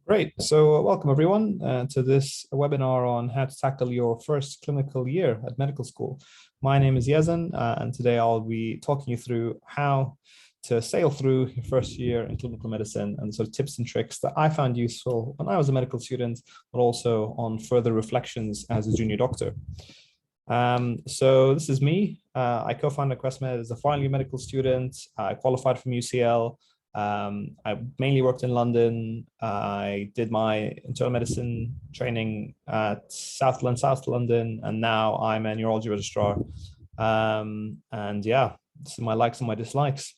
Great. So welcome everyone to this webinar on how to tackle your first clinical year at medical school. My name is Yazan, and today I'll be talking you through how to sail through your first year in clinical medicine and the sort of tips and tricks that I found useful when I was a medical student, but also on further reflections as a junior doctor. So this is me. I co-founded Quesmed as a final year medical student. I qualified from UCL. I mainly worked in London. I did my internal medicine training at South London, and now I'm a neurology registrar. And yeah, this is my likes and my dislikes.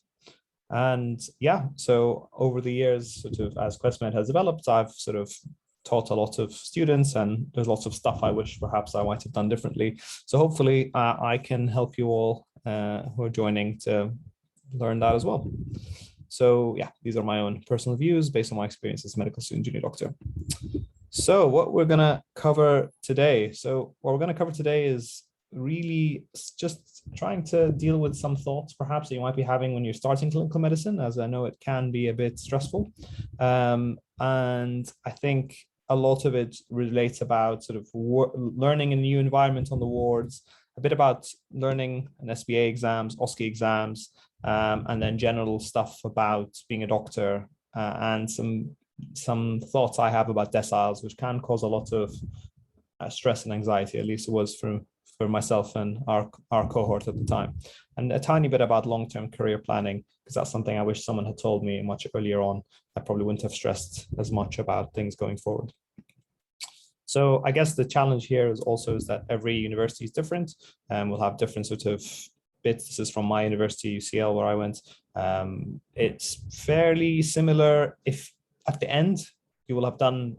And yeah, so over the years, sort of as Quesmed has developed, I've sort of taught a lot of students, and there's lots of stuff I wish perhaps I might have done differently. So hopefully I can help you all who are joining to learn that as well. So yeah, these are my own personal views based on my experience as a medical student, junior doctor. So what we're gonna cover today. Is really just trying to deal with some thoughts perhaps that you might be having when you're starting clinical medicine, as I know it can be a bit stressful. And I think a lot of it relates about sort of learning a new environment on the wards, a bit about learning an SBA exams, OSCE exams, and then general stuff about being a doctor, and some thoughts I have about deciles, which can cause a lot of stress and anxiety. At least it was for myself and our cohort at the time, and a tiny bit about long-term career planning, because that's something I wish someone had told me much earlier on. I probably wouldn't have stressed as much about things going forward. So I guess the challenge here is that every university is different, and we'll have different sort of bits. This is from my university, UCL, where I went. It's fairly similar. If at the end you will have done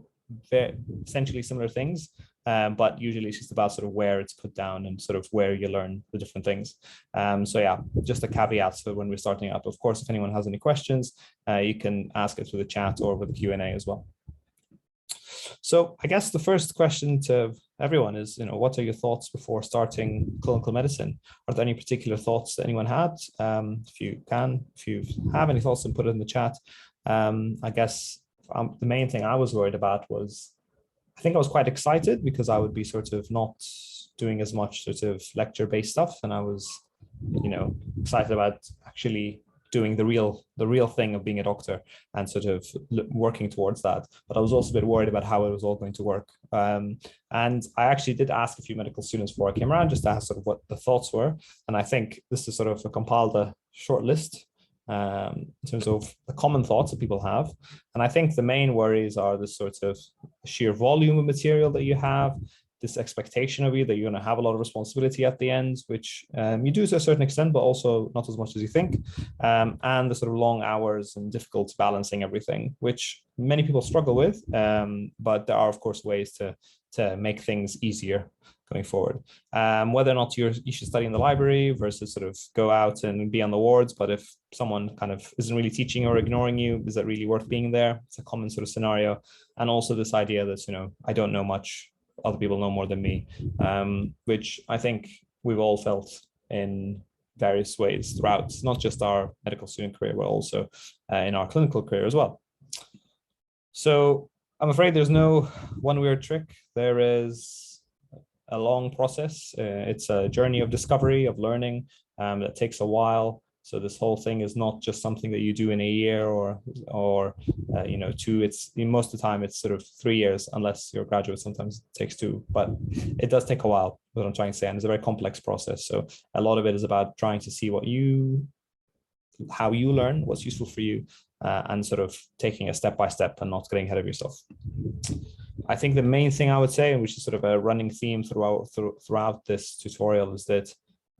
essentially similar things, but usually it's just about sort of where it's put down and sort of where you learn the different things. So yeah, just a caveat for when we're starting out. Of course, if anyone has any questions, you can ask it through the chat or with the Q&A as well. So I guess the first question to everyone is, what are your thoughts before starting clinical medicine? Are there any particular thoughts that anyone had? If you have any thoughts, then put it in the chat. I guess the main thing I was worried about was, I think I was quite excited because I would be sort of not doing as much sort of lecture-based stuff, and I was, excited about actually doing the real thing of being a doctor and sort of working towards that. But I was also a bit worried about how it was all going to work. And I actually did ask a few medical students before I came around, just to ask sort of what the thoughts were. And I think this is sort of compiled a short list in terms of the common thoughts that people have. And I think the main worries are the sort of sheer volume of material that you have, this expectation of you that you're going to have a lot of responsibility at the end, which you do to a certain extent, but also not as much as you think, and the sort of long hours and difficult balancing everything, which many people struggle with, but there are, of course, ways to make things easier going forward. Whether or not you should study in the library versus sort of go out and be on the wards, but if someone kind of isn't really teaching or ignoring you, is that really worth being there? It's a common sort of scenario. And also this idea that, I don't know much, other people know more than me, which I think we've all felt in various ways throughout, not just our medical student career, but also in our clinical career as well. So I'm afraid there's no one weird trick. There is a long process. It's a journey of discovery, of learning, that takes a while. So this whole thing is not just something that you do in a year or 2. It's most of the time it's sort of 3 years, unless you're a graduate. Sometimes it takes 2, but it does take a while. What I'm trying to say, and it's a very complex process. So a lot of it is about trying to see how you learn, what's useful for you, and sort of taking a step by step and not getting ahead of yourself. I think the main thing I would say, and which is sort of a running theme throughout this tutorial, is that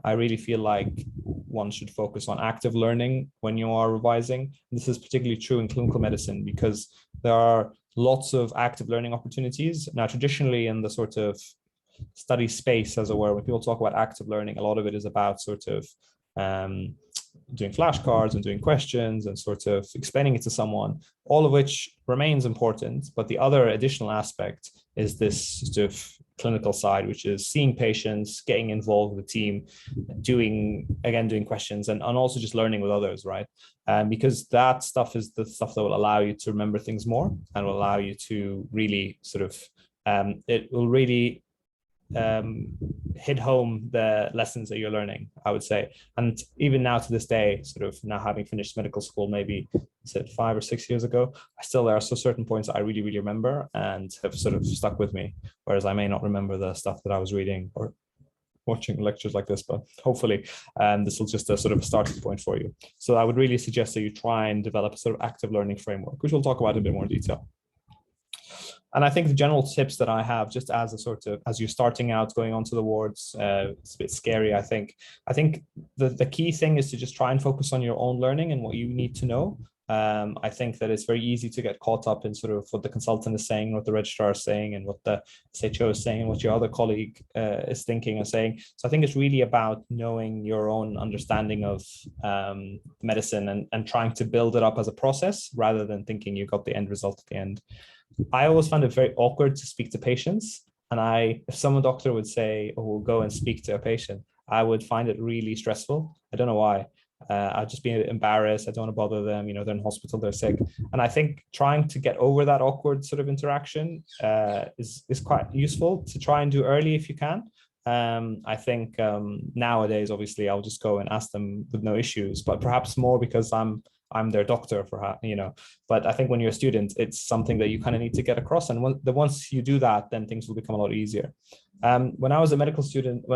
I really feel like one should focus on active learning when you are revising. This is particularly true in clinical medicine because there are lots of active learning opportunities. Now, traditionally in the sort of study space, as it were, when people talk about active learning, a lot of it is about sort of doing flashcards and doing questions and sort of explaining it to someone, all of which remains important. But the other additional aspect is this sort of clinical side, which is seeing patients, getting involved with the team, doing questions, and also just learning with others, right? Because that stuff is the stuff that will allow you to remember things more and will allow you to really sort of, it will really hit home the lessons that you're learning, I would say. And even now to this day, sort of now having finished medical school, maybe said 5 or 6 years ago, there are so certain points I really, really remember and have sort of stuck with me, whereas I may not remember the stuff that I was reading or watching lectures like this, but hopefully this will just a sort of a starting point for you. So I would really suggest that you try and develop a sort of active learning framework, which we'll talk about in a bit more detail. And I think the general tips that I have, just as a sort of, as you're starting out going onto the wards, it's a bit scary, I think. I think the key thing is to just try and focus on your own learning and what you need to know. I think that it's very easy to get caught up in sort of what the consultant is saying, what the registrar is saying, and what the SHO is saying, and what your other colleague is thinking and saying. So I think it's really about knowing your own understanding of medicine and trying to build it up as a process rather than thinking you got the end result at the end. I always found it very awkward to speak to patients. And if some doctor would say, oh, we'll go and speak to a patient, I would find it really stressful. I don't know why. I'd just be embarrassed. I don't want to bother them. You know, they're in hospital, they're sick. And I think trying to get over that awkward sort of interaction is quite useful to try and do early if you can. I think nowadays, obviously, I'll just go and ask them with no issues, but perhaps more because I'm their doctor, for you know. But I think when you're a student, it's something that you kind of need to get across. And once you do that, then things will become a lot easier. When I was a medical student,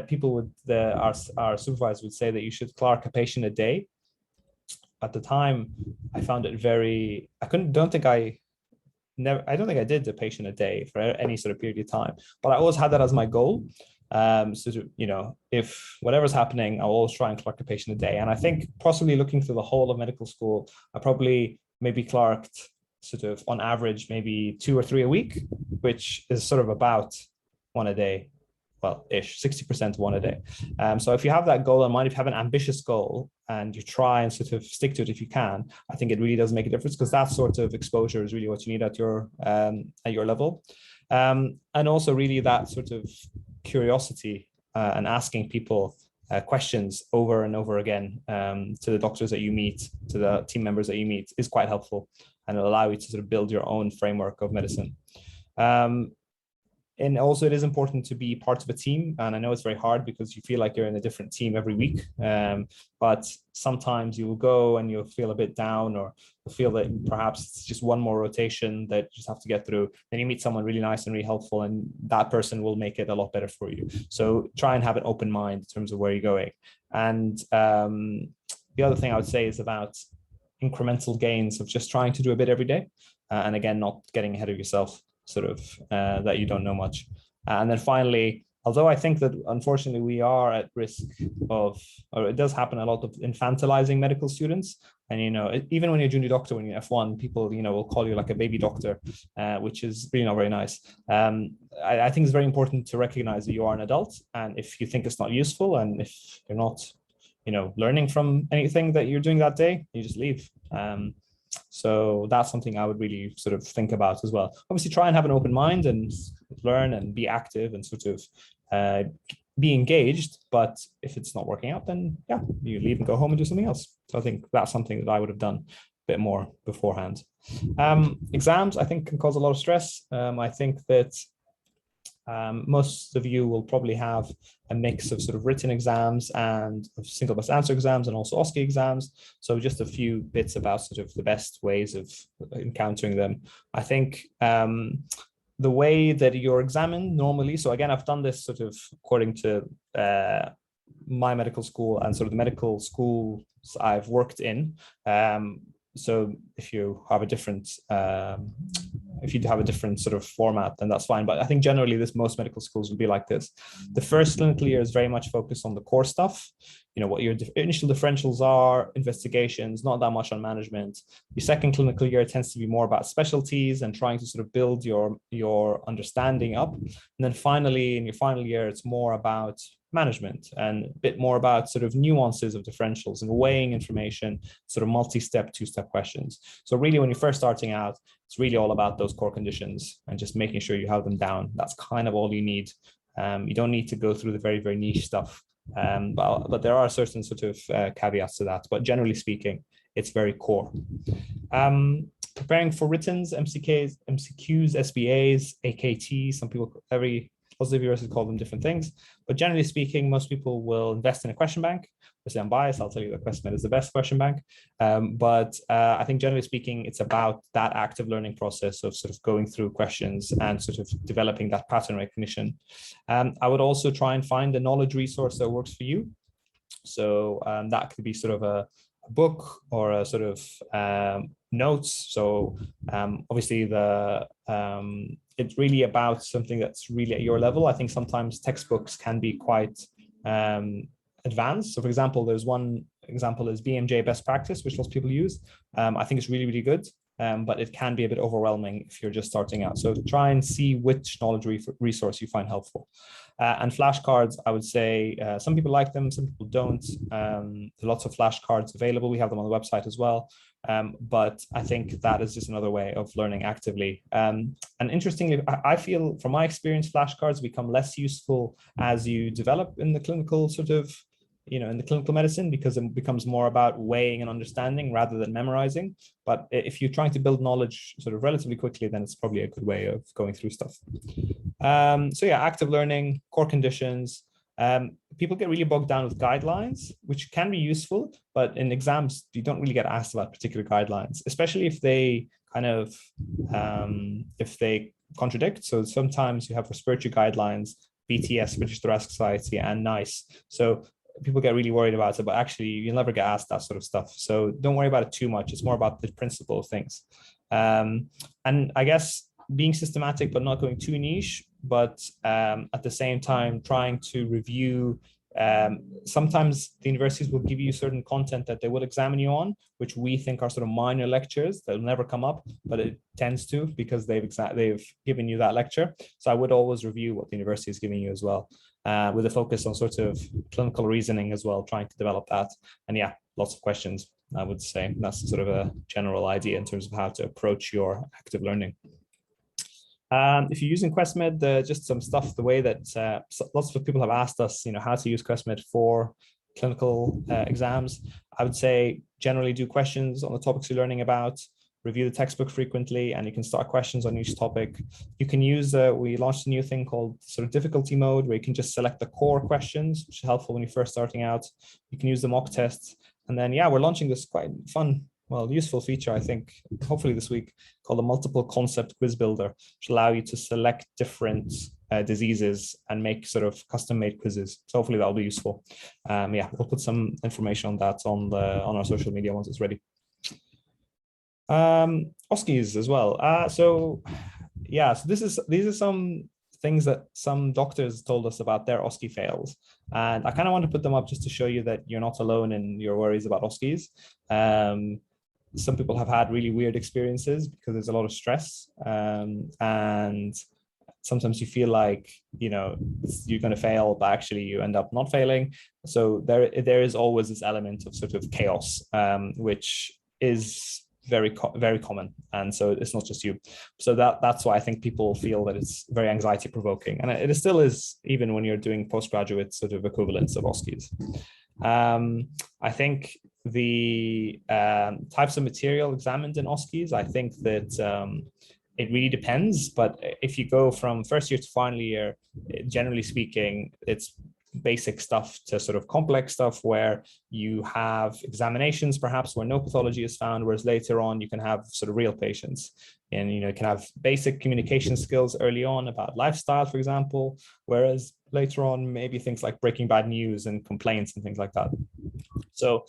people would, our supervisors would say that you should clerk a patient a day. At the time, I found it very, I don't think I did a patient a day for any sort of period of time, but I always had that as my goal. So, you know, if whatever's happening, I'll always try and clerk a patient a day. And I think possibly looking through the whole of medical school, I probably maybe clerked sort of on average, maybe 2 or 3 a week, which is sort of about 1 a day, well, ish, 60% 1 a day. So if you have that goal in mind, if you have an ambitious goal and you try and sort of stick to it if you can, I think it really does make a difference, because that sort of exposure is really what you need at your level. And also really that sort of curiosity and asking people questions over and over again to the doctors that you meet, to the team members that you meet, is quite helpful, and it'll allow you to sort of build your own framework of medicine. And also it is important to be part of a team. And I know it's very hard because you feel like you're in a different team every week. But sometimes you will go and you'll feel a bit down, or you'll feel that perhaps it's just one more rotation that you just have to get through. Then you meet someone really nice and really helpful, and that person will make it a lot better for you. So try and have an open mind in terms of where you're going. And the other thing I would say is about incremental gains of just trying to do a bit every day. And again, not getting ahead of yourself, sort of that you don't know much. And then finally, although I think that unfortunately we are at risk of, or it does happen a lot, of infantilizing medical students. And, you know, even when you're a junior doctor, when you're F1, people, you know, will call you like a baby doctor, which is really not very nice. I think it's very important to recognize that you are an adult. And if you think it's not useful, and if you're not, you know, learning from anything that you're doing that day, you just leave. So that's something I would really sort of think about as well. Obviously, try and have an open mind and learn and be active and sort of be engaged. But if it's not working out, then yeah, you leave and go home and do something else. So I think that's something that I would have done a bit more beforehand. Exams, I think, can cause a lot of stress. I think that most of you will probably have a mix of sort of written exams and single best answer exams, and also OSCE exams. So just a few bits about sort of the best ways of encountering them. I think the way that you're examined normally, so again, I've done this sort of according to my medical school and sort of the medical schools I've worked in. So if you have a different sort of format, then that's fine. But I think generally most medical schools will be like this. The first clinical year is very much focused on the core stuff, you know, what your initial differentials are, investigations, not that much on management. Your second clinical year tends to be more about specialties and trying to sort of build your understanding up. And then finally, in your final year, it's more about management and a bit more about sort of nuances of differentials and weighing information, sort of multi-step, two-step questions. So really, when you're first starting out, it's really all about those core conditions and just making sure you have them down. That's kind of all you need. You don't need to go through the very, very niche stuff. But there are certain sort of caveats to that. But generally speaking, it's very core. Preparing for writtens, MCQs, SBAs, AKT, some people, lots of universities call them different things. But generally speaking, most people will invest in a question bank. Obviously, I'm biased. I'll tell you that Quesmed is the best question bank. But I think generally speaking, it's about that active learning process of sort of going through questions and sort of developing that pattern recognition. I would also try and find a knowledge resource that works for you. So that could be sort of a book or a sort of notes. So obviously it's really about something that's really at your level. I think sometimes textbooks can be quite advanced. So for example, there's one example is BMJ best practice, which most people use. I think it's really, really good. But it can be a bit overwhelming if you're just starting out. So try and see which knowledge resource you find helpful. And flashcards, I would say some people like them, some people don't. There are lots of flashcards available. We have them on the website as well. But I think that is just another way of learning actively. And interestingly, I feel from my experience, flashcards become less useful as you develop in the clinical sort of, in the clinical medicine, because it becomes more about weighing and understanding rather than memorizing. But if you're trying to build knowledge sort of relatively quickly, then it's probably a good way of going through stuff. So yeah, active learning, core conditions. People get really bogged down with guidelines, which can be useful, but in exams, you don't really get asked about particular guidelines, especially if they kind of, if they contradict. So sometimes you have respiratory guidelines, BTS, British Thoracic Society, and NICE. So people get really worried about it, but actually you'll never get asked that sort of stuff. So don't worry about it too much. It's more about the principle of things. And I guess being systematic, but not going too niche, but at the same time, trying to review. Sometimes the universities will give you certain content that they will examine you on, which we think are sort of minor lectures that will never come up, but it tends to because they've given you that lecture. So I would always review what the university is giving you as well, with a focus on sort of clinical reasoning as well, trying to develop that. And yeah, lots of questions, I would say. That's sort of a general idea in terms of how to approach your active learning. If you're using Quesmed, just some stuff, the way that lots of people have asked us, how to use Quesmed for clinical exams. I would say generally do questions on the topics you're learning about, review the textbook frequently, and you can start questions on each topic. You can use, we launched a new thing called sort of difficulty mode, where you can just select the core questions, which is helpful when you're first starting out. You can use the mock tests. And then, yeah, we're launching this quite fun, useful feature, I think, hopefully this week, called the multiple concept quiz builder, which allow you to select different diseases and make sort of custom made quizzes. So hopefully that'll be useful. Yeah, we'll put some information on that on our social media once it's ready. OSCEs as well. So yeah, so these are some things that some doctors told us about their OSCE fails. And I kind of want to put them up just to show you that you're not alone in your worries about OSCEs. Some people have had really weird experiences because there's a lot of stress, and sometimes you feel like, you're going to fail, but actually you end up not failing. So there is always this element of sort of chaos, which is very common. And so it's not just you. So that's why I think people feel that it's very anxiety provoking. And it still is, even when you're doing postgraduate sort of equivalents of OSCEs. I think the types of material examined in OSCEs, I think that it really depends. But if you go from first year to final year, generally speaking, it's basic stuff to sort of complex stuff where you have examinations perhaps where no pathology is found, whereas later on you can have sort of real patients, and you can have basic communication skills early on about lifestyle, for example, whereas later on maybe things like breaking bad news and complaints and things like that. So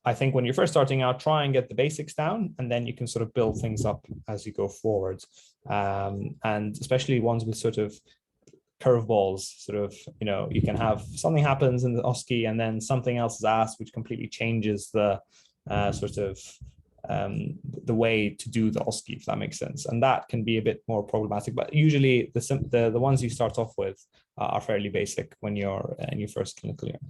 I think when you're first starting out, try and get the basics down, and then you can sort of build things up as you go forward, and especially ones with sort of curveballs, sort of, you can have something happens in the OSCE and then something else is asked which completely changes the sort of the way to do the OSCE, if that makes sense. And that can be a bit more problematic, but usually the ones you start off with are fairly basic when you're in your first clinical year.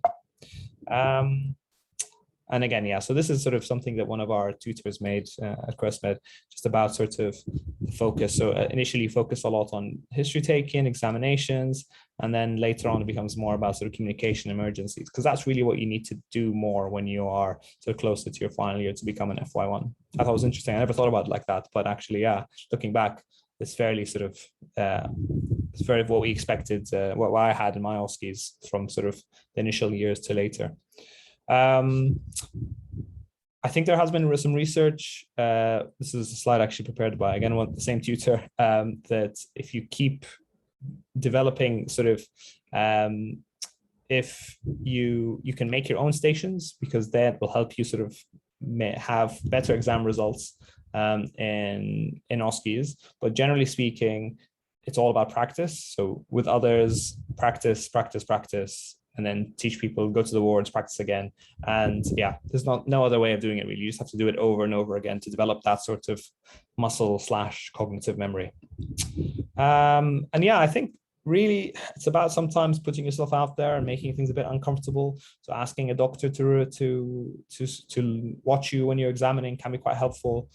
And again, yeah, so this is sort of something that one of our tutors made at Quesmed, just about sort of the focus. So initially focus a lot on history taking, examinations, and then later on it becomes more about sort of communication emergencies, because that's really what you need to do more when you are sort of closer to your final year to become an FY1. I thought it was interesting. I never thought about it like that, but actually, yeah, looking back, it's fairly sort of, it's very what we expected, what I had in my OSCEs from sort of the initial years to later. I think there has been some research. This is a slide actually prepared by, again, the same tutor, that if you keep developing sort of, if you can make your own stations, because that will help you sort of have better exam results in OSCEs. But generally speaking, it's all about practice. So with others, practice, and then teach people, go to the wards, practice again. And yeah, there's no other way of doing it really. You just have to do it over and over again to develop that sort of muscle / cognitive memory. And yeah, I think really it's about sometimes putting yourself out there and making things a bit uncomfortable. So asking a doctor to watch you when you're examining can be quite helpful.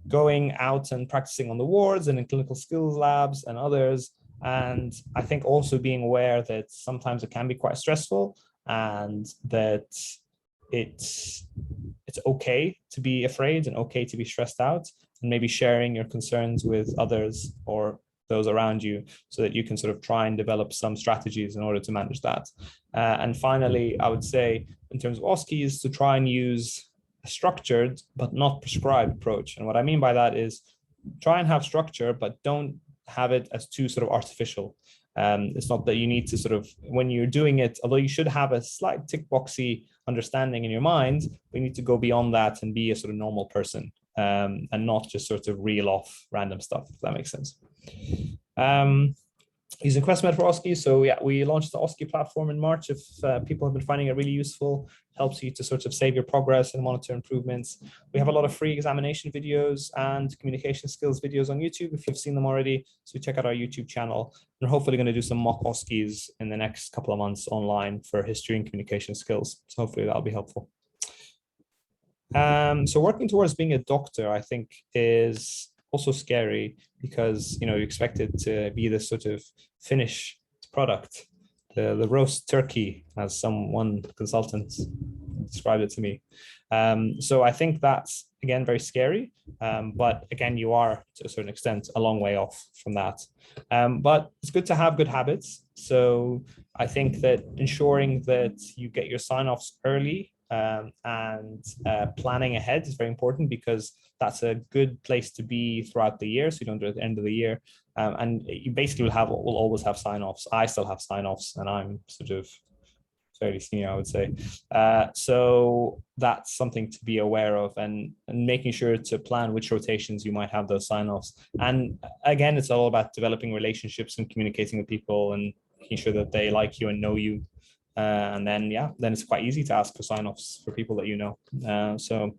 Going out and practicing on the wards and in clinical skills labs and others. And I think also being aware that sometimes it can be quite stressful, and that it's okay to be afraid and okay to be stressed out, and maybe sharing your concerns with others or those around you so that you can sort of try and develop some strategies in order to manage that. And finally, I would say in terms of OSCEs, to try and use a structured but not prescribed approach. And what I mean by that is try and have structure, but don't have it as too sort of artificial. It's not that you need to sort of, when you're doing it, although you should have a slight tick boxy understanding in your mind, we need to go beyond that and be a sort of normal person, and not just sort of reel off random stuff, if that makes sense. Using Quesmed for OSCE. So yeah, we launched the OSCE platform in March. If people have been finding it really useful, helps you to sort of save your progress and monitor improvements. We have a lot of free examination videos and communication skills videos on YouTube if you've seen them already. So check out our YouTube channel. We're hopefully going to do some mock OSCEs in the next couple of months online for history and communication skills. So hopefully that'll be helpful. So working towards being a doctor, I think, is also scary, because you expect it to be this sort of finished product, the roast turkey, as one consultant described it to me. So I think that's, again, very scary, but again, you are to a certain extent a long way off from that. But it's good to have good habits. So I think that ensuring that you get your sign-offs early and planning ahead is very important, because that's a good place to be throughout the year, so you don't do it at the end of the year. And you basically will always have sign-offs. I still have sign-offs, and I'm sort of fairly senior, I would say. So that's something to be aware of, and making sure to plan which rotations you might have those sign-offs. And again, it's all about developing relationships and communicating with people and making sure that they like you and know you. And then, yeah, then it's quite easy to ask for sign-offs for people that you know. So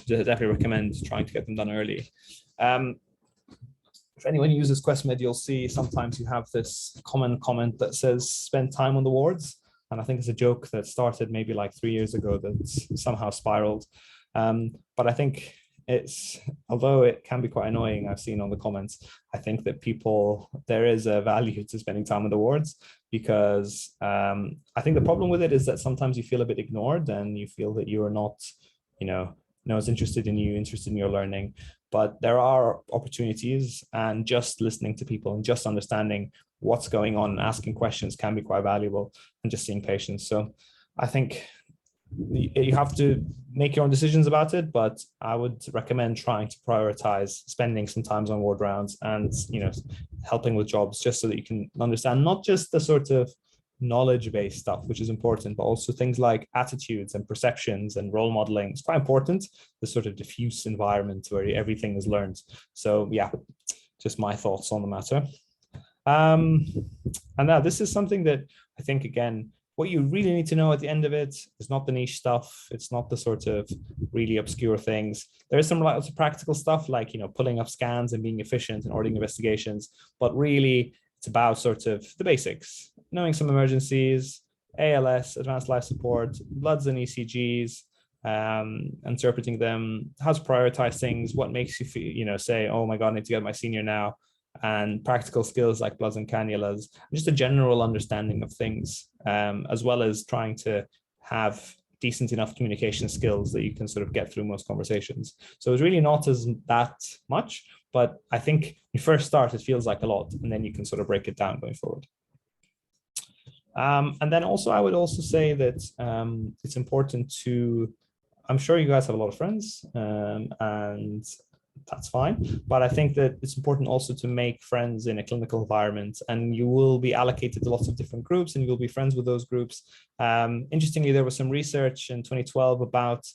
definitely recommend trying to get them done early. If anyone uses Quesmed, you'll see sometimes you have this common comment that says spend time on the wards. And I think it's a joke that started maybe like 3 years ago that's somehow spiraled. But I think although it can be quite annoying, I've seen on the comments, I think that there is a value to spending time on the wards, because I think the problem with it is that sometimes you feel a bit ignored, and you feel that you are not, no one's interested in you, interested in your learning. But there are opportunities, and just listening to people and just understanding what's going on and asking questions can be quite valuable, and just seeing patients. So I think you have to make your own decisions about it, but I would recommend trying to prioritize spending some time on ward rounds and helping with jobs, just so that you can understand not just the sort of knowledge-based stuff, which is important, but also things like attitudes and perceptions and role modeling. It's quite important, the sort of diffuse environment where everything is learned. So yeah, just my thoughts on the matter. And now this is something that I think, again, what you really need to know at the end of it is not the niche stuff. It's not the sort of really obscure things. There is some lots of practical stuff like, pulling up scans and being efficient and ordering investigations, but really it's about sort of the basics, knowing some emergencies, ALS, advanced life support, bloods and ECGs, interpreting them, how to prioritize things, what makes you feel, say, oh my God, I need to get my senior now, and practical skills like bloods and cannulas, just a general understanding of things, as well as trying to have decent enough communication skills that you can sort of get through most conversations. So it's really not as that much, but I think when you first start, it feels like a lot, and then you can sort of break it down going forward. And then also, I would also say that it's important to, I'm sure you guys have a lot of friends, and that's fine. But I think that it's important also to make friends in a clinical environment, and you will be allocated to lots of different groups and you'll be friends with those groups. Interestingly, there was some research in 2012 about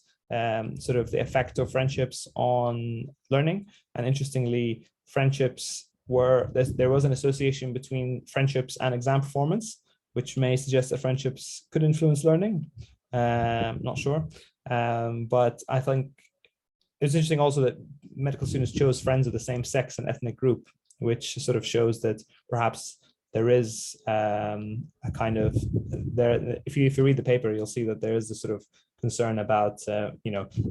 sort of the effect of friendships on learning. And interestingly, friendships there was an association between friendships and exam performance, which may suggest that friendships could influence learning. Not sure. But I think it's interesting also that medical students chose friends of the same sex and ethnic group, which sort of shows that perhaps there is a kind of, if you read the paper, you'll see that there is this sort of concern about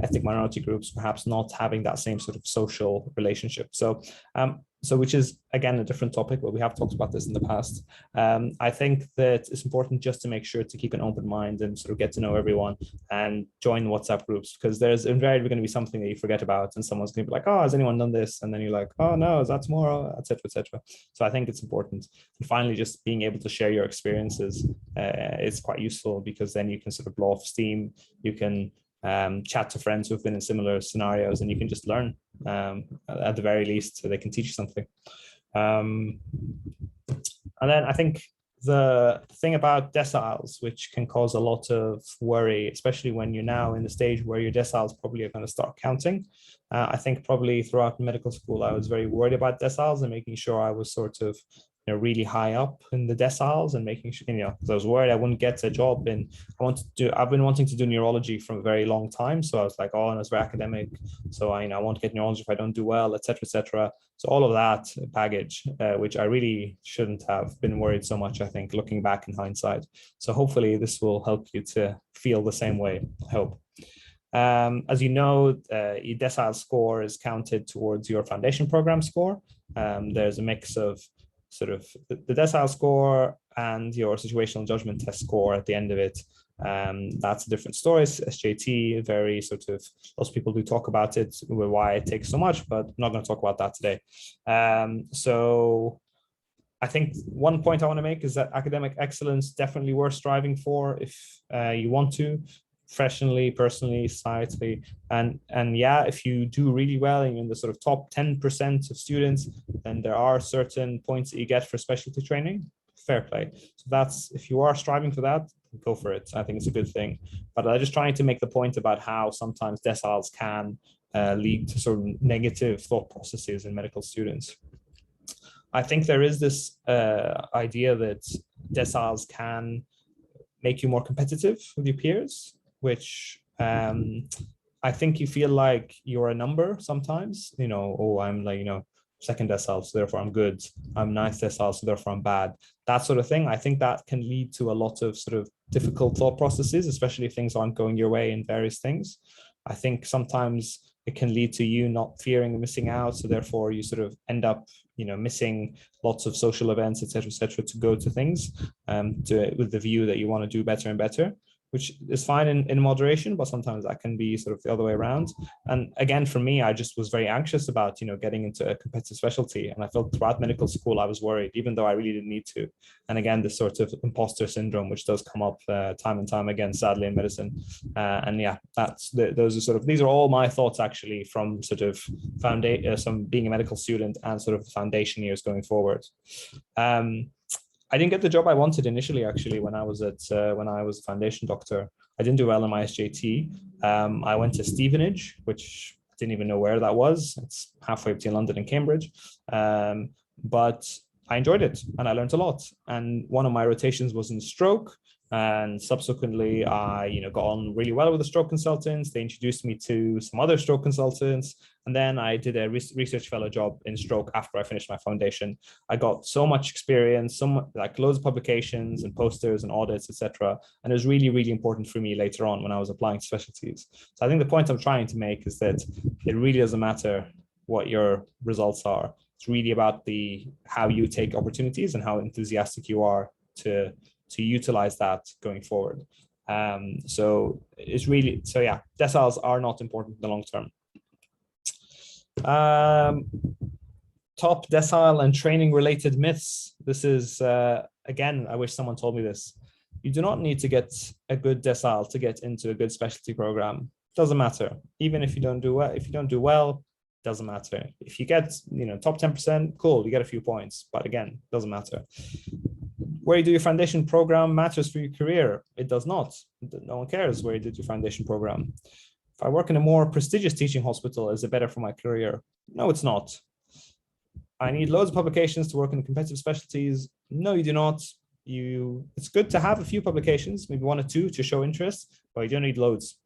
ethnic minority groups perhaps not having that same sort of social relationship. So which is, again, a different topic, but we have talked about this in the past. I think that it's important just to make sure to keep an open mind and sort of get to know everyone and join WhatsApp groups, because there's invariably going to be something that you forget about and someone's going to be like, oh, has anyone done this? And then you're like, oh no, is that tomorrow, etc., etc. So I think it's important. And finally, just being able to share your experiences is quite useful, because then you can sort of blow off steam. You can chat to friends who've been in similar scenarios, and you can just learn at the very least, so they can teach you something. And then I think the thing about deciles, which can cause a lot of worry, especially when you're now in the stage where your deciles probably are going to start counting. I think probably throughout medical school, I was very worried about deciles and making sure I was sort of really high up in the deciles, and making sure, because I was worried I wouldn't get a job in, I've been wanting to do neurology for a very long time. So I was like, oh, and it's very academic. So I won't get neurology if I don't do well, etc., etc. So all of that baggage, which I really shouldn't have been worried so much, I think, looking back in hindsight. So hopefully this will help you to feel the same way, I hope. As you know, your decile score is counted towards your foundation program score. There's a mix of sort of the decile score and your situational judgment test score at the end of it. That's a different story. SJT, very sort of, lots of people do talk about it, why it takes so much, but I'm not going to talk about that today. So I think one point I want to make is that academic excellence definitely worth striving for if you want to, professionally, personally, societally, and yeah, if you do really well and you're in the sort of top 10% of students, then there are certain points that you get for specialty training. Fair play. So that's, if you are striving for that, go for it. I think it's a good thing. But I'm just trying to make the point about how sometimes deciles can lead to sort of negative thought processes in medical students. I think there is this idea that deciles can make you more competitive with your peers, which I think you feel like you're a number sometimes, oh, I'm like, second decile, so therefore I'm good. I'm ninth decile, so therefore I'm bad. That sort of thing. I think that can lead to a lot of sort of difficult thought processes, especially if things aren't going your way in various things. I think sometimes it can lead to you not fearing missing out, so therefore you sort of end up, missing lots of social events, etc., to go to things with the view that you want to do better and better, which is fine in moderation, but sometimes that can be sort of the other way around. And again, for me, I just was very anxious about, getting into a competitive specialty. And I felt throughout medical school, I was worried, even though I really didn't need to. And again, this sort of imposter syndrome, which does come up time and time again, sadly, in medicine. And yeah, those are sort of, these are all my thoughts actually from sort of some being a medical student and sort of foundation years going forward. I didn't get the job I wanted initially, actually, when I was a foundation doctor. I didn't do well in my SJT. I went to Stevenage, which I didn't even know where that was. It's halfway between London and Cambridge. But I enjoyed it and I learned a lot. And one of my rotations was in stroke, And subsequently, I got on really well with the stroke consultants. They introduced me to some other stroke consultants. And then I did a research fellow job in stroke after I finished my foundation. I got so much experience, like loads of publications and posters and audits, etc. And it was really, really important for me later on when I was applying to specialties. So I think the point I'm trying to make is that it really doesn't matter what your results are. It's really about how you take opportunities and how enthusiastic you are to utilize that going forward. So yeah, deciles are not important in the long term. Top decile and training related myths. This is, again, I wish someone told me this. You do not need to get a good decile to get into a good specialty program. Doesn't matter. Even if you don't do well, doesn't matter. If you get, top 10%, cool, you get a few points, but again, doesn't matter. Where you do your foundation program matters for your career. It does not. No one cares where you did your foundation program. If I work in a more prestigious teaching hospital, is it better for my career? No, it's not. I need loads of publications to work in competitive specialties. No, you do not. It's good to have a few publications, maybe 1 or 2 to show interest, but you don't need loads.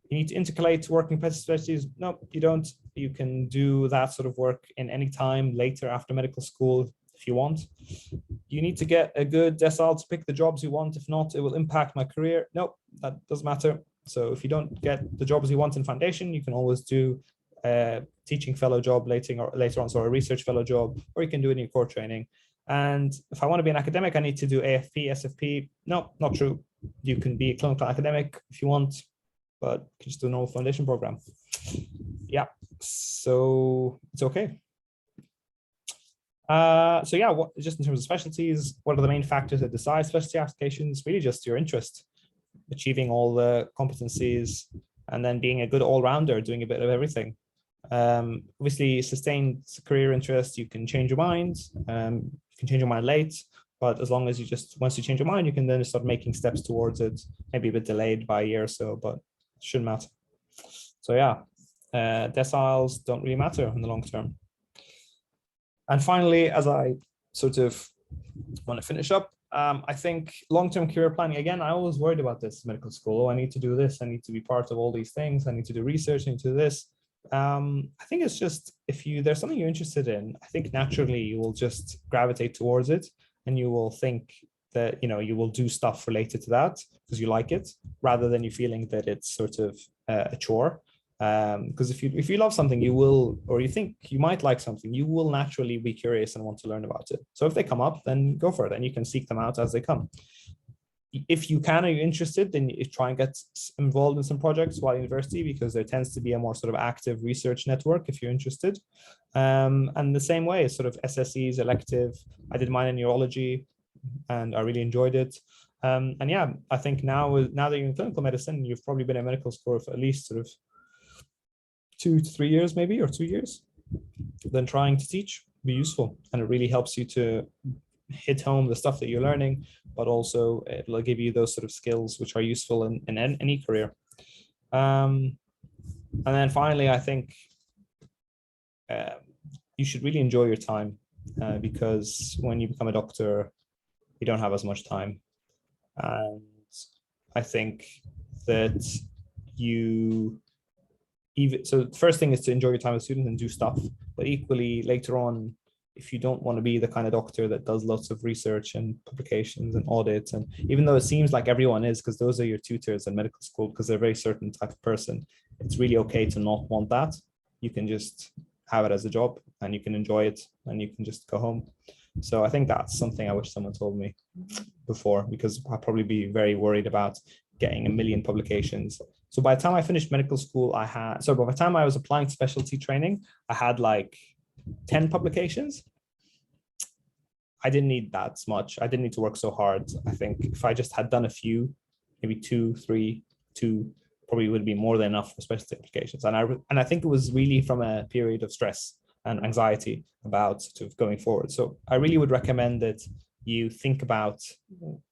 You need to intercalate to work in competitive specialties. No, you don't. You can do that sort of work in any time later after medical school if you want. You need to get a good decile to pick the jobs you want. If not, it will impact my career. Nope, that doesn't matter. So if you don't get the jobs you want in foundation, you can always do a teaching fellow job later on, so a research fellow job, or you can do it in your core training. And if I want to be an academic, I need to do AFP, SFP. No, not true. You can be a clinical academic if you want, but you can just do a normal foundation program. Yeah, so it's okay. So yeah, just in terms of specialties, what are the main factors that decide specialty applications? Really just your interest, achieving all the competencies, and then being a good all-rounder, doing a bit of everything. Obviously, sustained career interest, you can change your mind. You can change your mind late, but as long as once you change your mind, you can then start making steps towards it, maybe a bit delayed by a year or so, but it shouldn't matter. So yeah, deciles don't really matter in the long term. And finally, as I sort of want to finish up, I think long-term career planning, again, I was worried about this medical school. Oh, I need to do this. I need to be part of all these things. I need to do research into this. I think it's just, if there's something you're interested in, I think naturally you will just gravitate towards it, and you will think that, you will do stuff related to that because you like it, rather than you feeling that it's sort of a chore. Because if you love something, you will, or you think you might like something, you will naturally be curious and want to learn about it. So if they come up, then go for it, and you can seek them out as they come. If you can, are you interested, then you try and get involved in some projects while at university, because there tends to be a more sort of active research network if you're interested. And the same way, sort of SSEs, elective. I did mine in neurology, and I really enjoyed it. And yeah, I think now that you're in clinical medicine, you've probably been in medical school for at least sort of 2 to 3 years, maybe, or 2 years, then trying to teach be useful. And it really helps you to hit home the stuff that you're learning, but also it'll give you those sort of skills which are useful in any career. And then finally, I think you should really enjoy your time, because when you become a doctor, you don't have as much time. And I think that so the first thing is to enjoy your time as a student and do stuff, but equally later on, if you don't want to be the kind of doctor that does lots of research and publications and audits, and even though it seems like everyone is, because those are your tutors in medical school, because they're a very certain type of person, it's really okay to not want that. You can just have it as a job, and you can enjoy it, and you can just go home. So I think that's something I wish someone told me before, because I'd probably be very worried about getting a million publications. So by the time I finished medical school, by the time I was applying to specialty training, I had like 10 publications. I didn't need that much. I didn't need to work so hard. I think if I just had done a few, maybe 2, 3, 2, probably would be more than enough for specialty applications. And I think it was really from a period of stress and anxiety about sort of going forward. So I really would recommend that you think about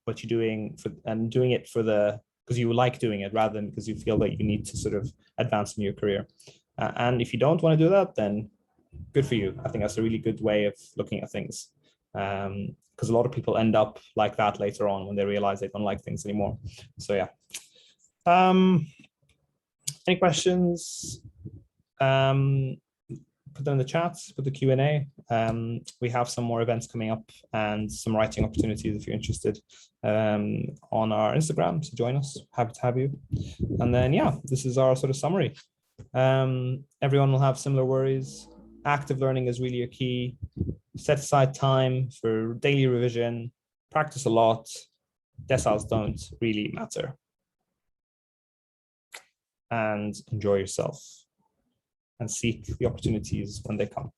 what you're doing and doing it because you like doing it, rather than because you feel that you need to sort of advance in your career. And if you don't want to do that, then good for you. I think that's a really good way of looking at things. because a lot of people end up like that later on when they realize they don't like things anymore. So yeah. Any questions? Put them in the chat, put the Q&A. We have some more events coming up and some writing opportunities if you're interested on our Instagram. So join us, happy to have you. And then, yeah, this is our sort of summary. Everyone will have similar worries. Active learning is really a key. Set aside time for daily revision, practice a lot. Deciles don't really matter. And enjoy yourself and seek the opportunities when they come.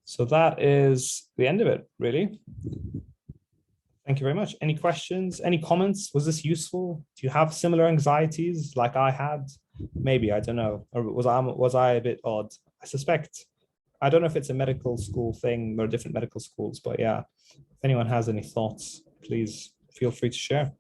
So that is the end of it, really. Thank you very much. Any questions, any comments? Was this useful? Do you have similar anxieties like I had? Maybe, I don't know. Or was I a bit odd? I suspect. I don't know if it's a medical school thing or different medical schools, but yeah, if anyone has any thoughts, please feel free to share.